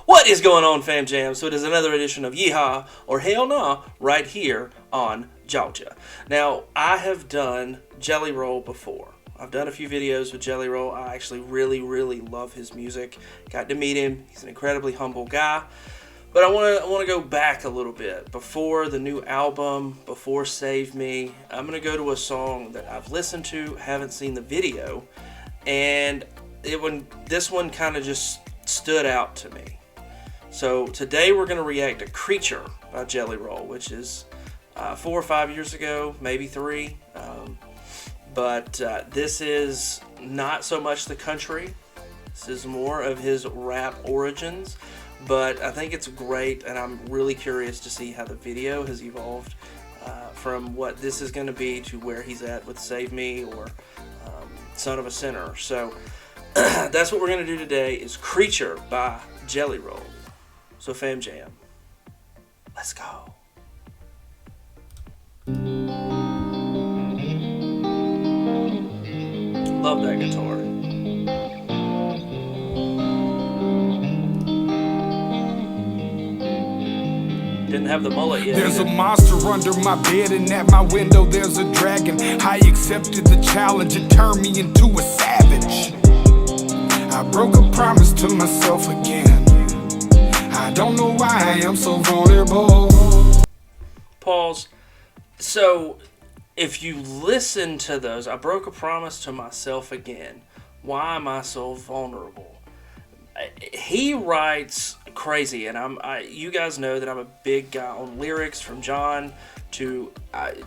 What is going on, Fam Jam? So it is another edition of Yeehaw or Hellnaw right here on Georgia. Now, I have done Jelly Roll before. I've done a few videos with Jelly Roll. I actually really love his music. Got to meet him. He's an incredibly humble guy. But I want to go back a little bit. Before the new album, before Save Me, I'm going to go to a song that I've listened to, haven't seen the video, and this one kind of just stood out to me. So today we're going to react to Creature by Jelly Roll, which is 4 or 5 years ago, maybe 3. But this is not so much the country. This is more of his rap origins. But I think it's great, and I'm really curious to see how the video has evolved from what this is going to be to where he's at with Save Me or Son of a Sinner. So that's what we're going to do today is Creature by Jelly Roll. So Fam Jam, let's go. Love that guitar. Didn't have the mullet yet. There's a monster under my bed, and at my window there's a dragon. I accepted the challenge, it turned me into a savage. I broke a promise to myself again. I don't know why I am so vulnerable. Pause. So, if you listen to those, I broke a promise to myself again. Why am I so vulnerable? He writes crazy, and you guys know that I'm a big guy on lyrics, from John to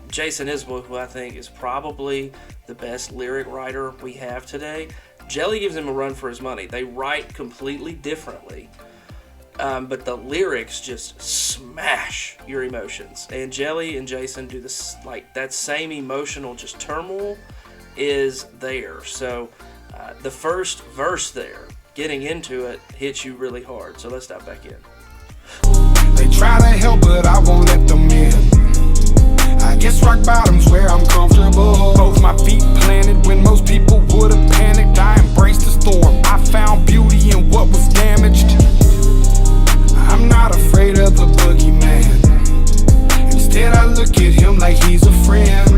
Jason Isbell, who I think is probably the best lyric writer we have today. Jelly gives him a run for his money. They write completely differently, but the lyrics just smash your emotions. And Jelly and Jason do this, like, that same emotional just turmoil is there. So the first verse there, getting into it, hits you really hard. So let's dive back in. They try to help, but I won't let them in. I guess rock bottom's where I'm comfortable. Both my feet planted when most people would have panicked. I embraced the storm. I found beauty in what was damaged. I'm not afraid of the boogeyman. Instead I look at him like he's a friend.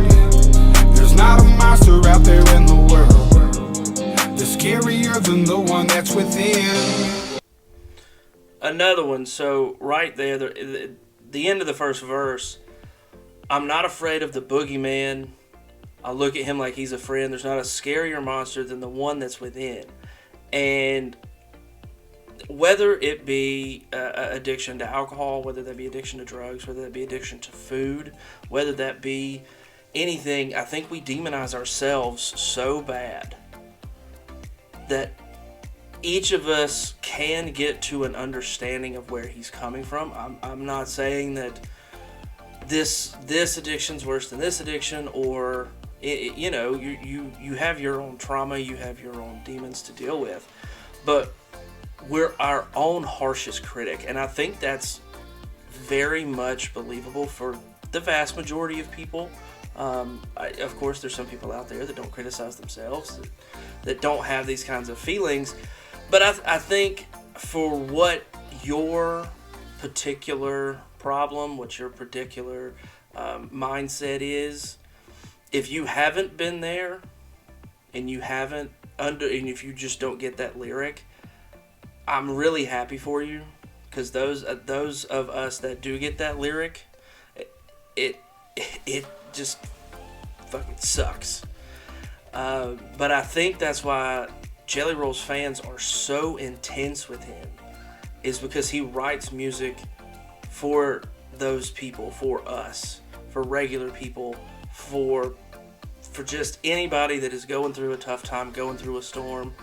There's not a monster out there in the world that's scarier than the one that's within. Another one. So right there, the end of the first verse, I'm not afraid of the boogeyman. I look at him like he's a friend. There's not a scarier monster than the one that's within. And whether it be addiction to alcohol, whether that be addiction to drugs, whether that be addiction to food, whether that be anything, I think we demonize ourselves so bad that each of us can get to an understanding of where he's coming from. I'm not saying that this addiction's worse than this addiction, or you have your own trauma, you have your own demons to deal with, but we're our own harshest critic, and I think that's very much believable for the vast majority of people. Of course, there's some people out there that don't criticize themselves, that don't have these kinds of feelings, but I think for what your particular problem, what your particular mindset is, if you haven't been there, and and if you just don't get that lyric, I'm really happy for you, because those of us that do get that lyric, it just fucking sucks. But I think that's why Jelly Roll's fans are so intense with him, is because he writes music for those people, for us, for regular people, for just anybody that is going through a tough time, going through a storm,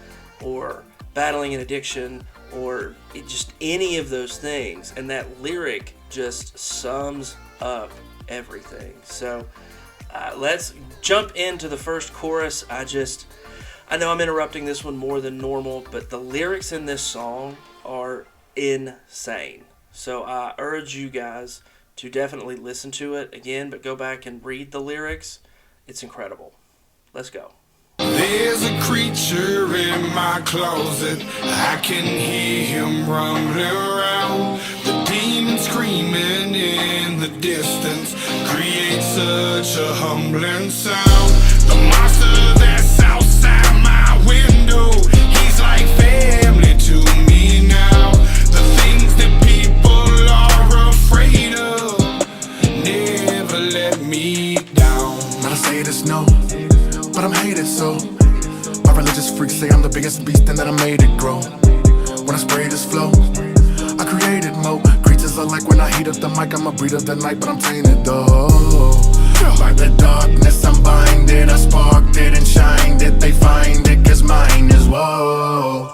or battling an addiction, or just any of those things. And that lyric just sums up everything. So let's jump into the first chorus. I know I'm interrupting this one more than normal, but the lyrics in this song are insane. So I urge you guys to definitely listen to it again, but go back and read the lyrics. It's incredible. Let's go. There's a creature in my closet. I can hear him rumbling around. The demon screaming in the distance creates such a humbling sound. The monster that's outside my window, he's like family to me now. The things that people are afraid of never let me down. Not to say it is no, but I'm hated so. My religious freaks say I'm the biggest beast and that I made it grow. When I spray this flow, I created mo. Creatures are like when I heat up the mic, I'm a breed of the night, but I'm tainted though. By the darkness I'm binded, I sparked it and shined it. They find it cause mine is woe.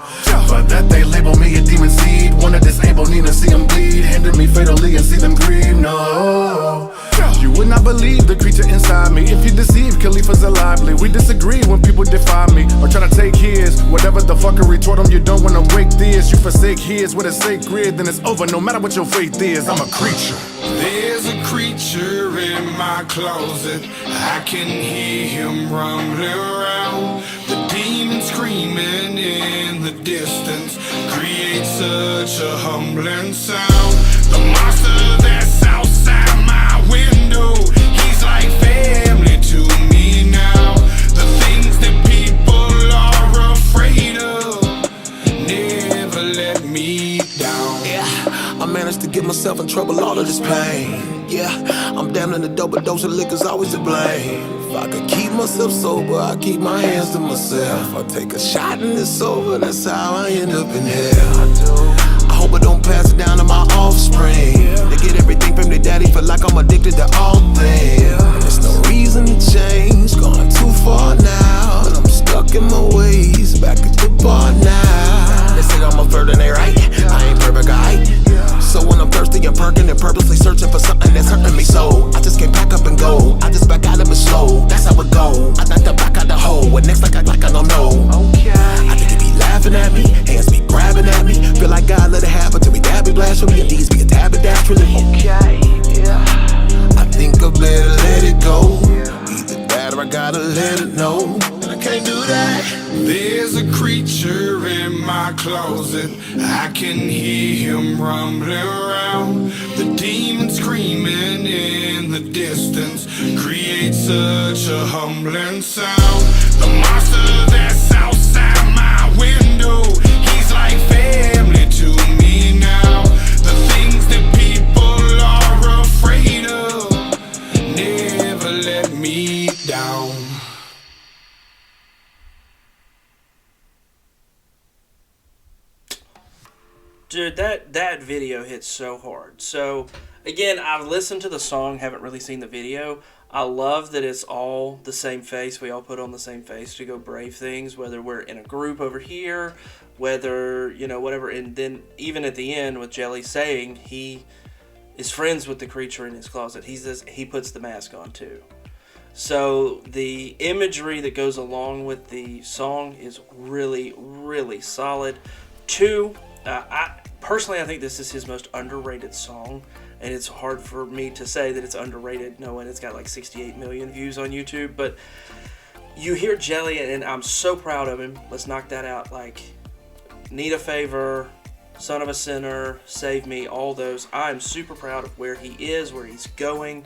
But that they label me a demon seed. Wanna disable, need to see them bleed. Hinder me fatally and see them grieve, no. You would not believe the creature inside me. If you deceive, Khalifa's lively. We disagree when people defy me or try to take his. Whatever the fuckery toward them, you don't wanna break this. You forsake his, what is sacred, then it's over. No matter what your faith is, I'm a creature. There's a creature in my closet. I can hear him rumbling around. The demon screaming in the distance creates such a humbling sound. The monster that's outside my window, he's like family to me now. The things that people are afraid of never let me down. Yeah, I managed to get myself in trouble, all of this pain. Yeah, I'm damn in the double dose of liquor's always to blame. If I could keep myself sober, I keep my hands to myself. I take a shot and it's over, that's how I end up in hell. I hope I don't pass it down to my offspring. They get everything from their daddy, feel like I'm addicted to all things. There's no reason to change, gone too far now. And I'm stuck in my ways, back at the bar now. They say I'm a flirt and they right, I ain't perfect, alright. So when I'm thirsty and perking and purposely searching for something that's hurting me so I just can't pack up and go, I just back out of it slow. That's how it go, I knock the back out the hole. What next like I don't know. I think he be laughing at me, hands be grabbing at me. Feel like God let it happen till we dab it blasphemy and these be a tab it naturally. I think I better let it go. Either that or I gotta let it know. And I can't do that. There's a creature in my closet. I can hear him rumbling around. The demon screaming in the distance creates such a humbling sound. The monster that's outside my window, he's like family to me now. The things that people are afraid of never let me down. Dude, that video hits so hard. So, again, I've listened to the song, haven't really seen the video. I love that it's all the same face. We all put on the same face to go brave things, whether we're in a group over here, whether, you know, whatever. And then even at the end with Jelly saying he is friends with the creature in his closet, he puts the mask on too. So the imagery that goes along with the song is really, really solid. I think this is his most underrated song, and it's hard for me to say that it's underrated knowing it's got like 68 million views on YouTube, but you hear Jelly, and I'm so proud of him. Let's knock that out. Like, Need a Favor, Son of a Sinner, Save Me, all those. I'm super proud of where he is, where he's going,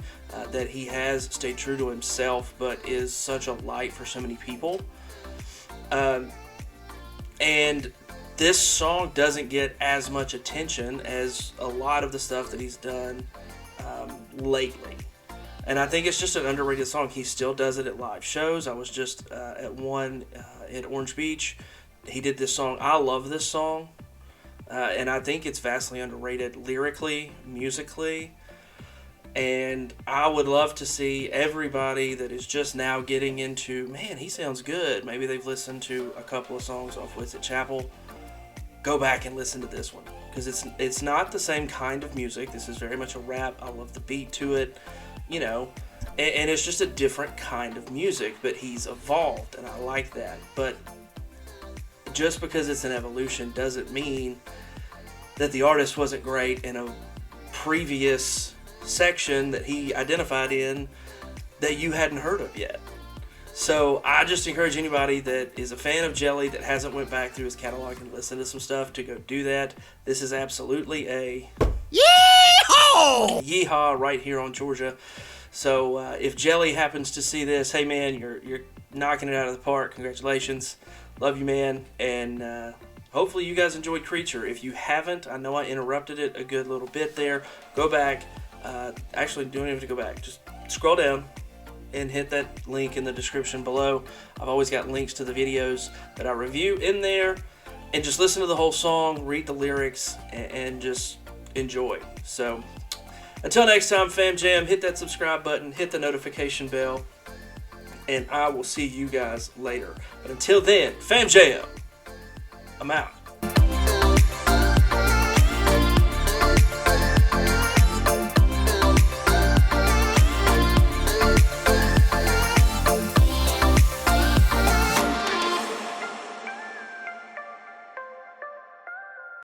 that he has stayed true to himself, but is such a light for so many people. And this song doesn't get as much attention as a lot of the stuff that he's done lately. And I think it's just an underrated song. He still does it at live shows. I was just at one at Orange Beach. He did this song. I love this song. And I think it's vastly underrated lyrically, musically. And I would love to see everybody that is just now getting into, man, he sounds good. Maybe they've listened to a couple of songs off Wits at Chapel. Go back and listen to this one, because it's not the same kind of music. This is very much a rap. I love the beat to it, you know, and it's just a different kind of music, but he's evolved, and I like that. But just because it's an evolution doesn't mean that the artist wasn't great in a previous section that he identified in that you hadn't heard of yet. So I just encourage anybody that is a fan of Jelly that hasn't went back through his catalog and listened to some stuff to go do that. This is absolutely a Yeehaw! Yeehaw right here on Georgia. So if Jelly happens to see this, hey man, you're knocking it out of the park. Congratulations. Love you, man. And hopefully you guys enjoyed Creature. If you haven't, I know I interrupted it a good little bit there. Go back. Actually, don't even have to go back. Just scroll down and hit that link in the description below. I've always got links to the videos that I review in there. And just listen to the whole song, read the lyrics, and just enjoy. So until next time, Fam Jam, hit that subscribe button, hit the notification bell, and I will see you guys later. But until then, Fam Jam, I'm out.